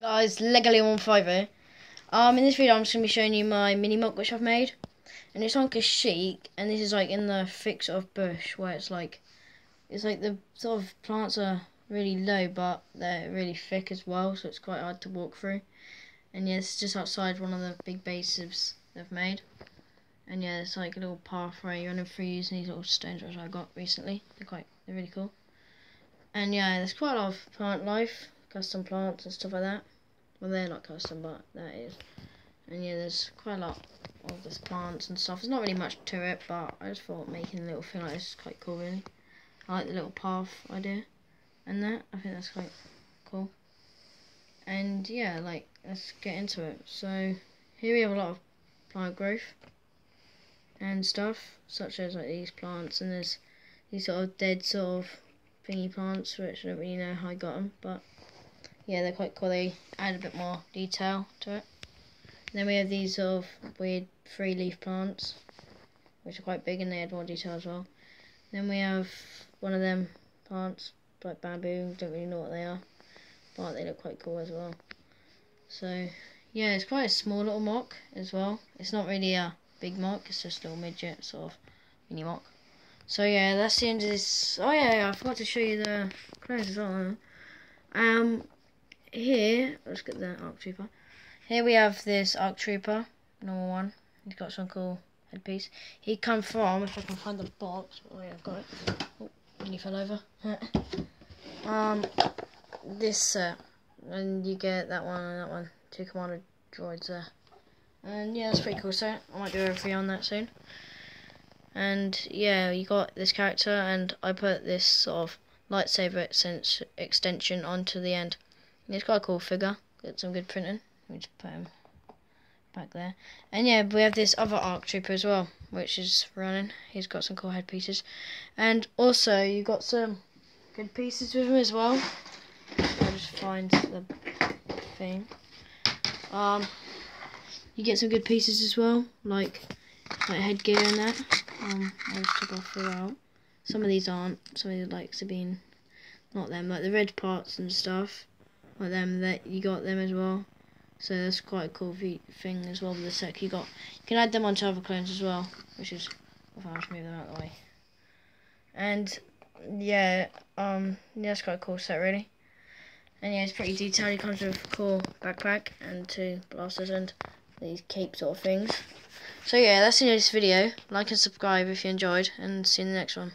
Guys, Legally150 here. In this video I'm just going to be showing you my mini MOC which I've made. And it's on Kashyyyk, and this is like in the thick sort of bush where it's like the sort of plants are really low but they're really thick as well, so it's quite hard to walk through. And yeah, it's just outside one of the big bases they've made. And yeah, it's like a little pathway running through using these little stones which I got recently. They're really cool. And yeah, there's quite a lot of plant life, custom plants and stuff like that. Well, they're not custom, but that is. And yeah, there's quite a lot of this plants and stuff. There's not really much to it, but I just thought making a little thing like this is quite cool, really. I like the little path idea and that. I think that's quite cool. And yeah, like, let's get into it. So here we have a lot of plant growth and stuff, such as like these plants, and there's these sort of dead sort of thingy plants, which I don't really know how I got them, but yeah, they're quite cool. They add a bit more detail to it. And then we have these sort of weird 3-leaf plants, which are quite big and they add more detail as well. Then we have one of them plants, like bamboo. Don't really know what they are, but they look quite cool as well. So yeah, it's quite a small little MOC as well. It's not really a big MOC, it's just a little midget sort of mini MOC. So yeah, that's the end of this. Oh yeah, I forgot to show you the clothes as well. Here, let's get the ARC Trooper. Here we have this ARC Trooper, normal one. He's got some cool headpiece. He come from, if I can find the box. Oh yeah, I've got it. Oh, and he fell over. This set, and you get that one and that one. 2 commander droids there. And yeah, that's pretty cool set. I might do a review on that soon. And yeah, you got this character, and I put this sort of lightsaber extension onto the end. It's quite a cool figure. Got some good printing. Let me just put him back there. And yeah, we have this other ARC Trooper as well, which is running. He's got some cool headpieces. And also, you got some good pieces with him as well. I'll just find the thing. You get some good pieces as well, like headgear and that. I'll just take off out. Some of these aren't. Some of these like Sabine, not them. Like the red parts and stuff, like them. That you got them as well. So that's quite a cool thing as well with the set. You can add them onto other clones as well, which is. I'll just move them out of the way. And yeah, that's quite a cool set really. And yeah, it's pretty detailed. It comes with a cool backpack and 2 blasters and these cape sort of things. So yeah, that's the end of this video. Like and subscribe if you enjoyed, and see you in the next one.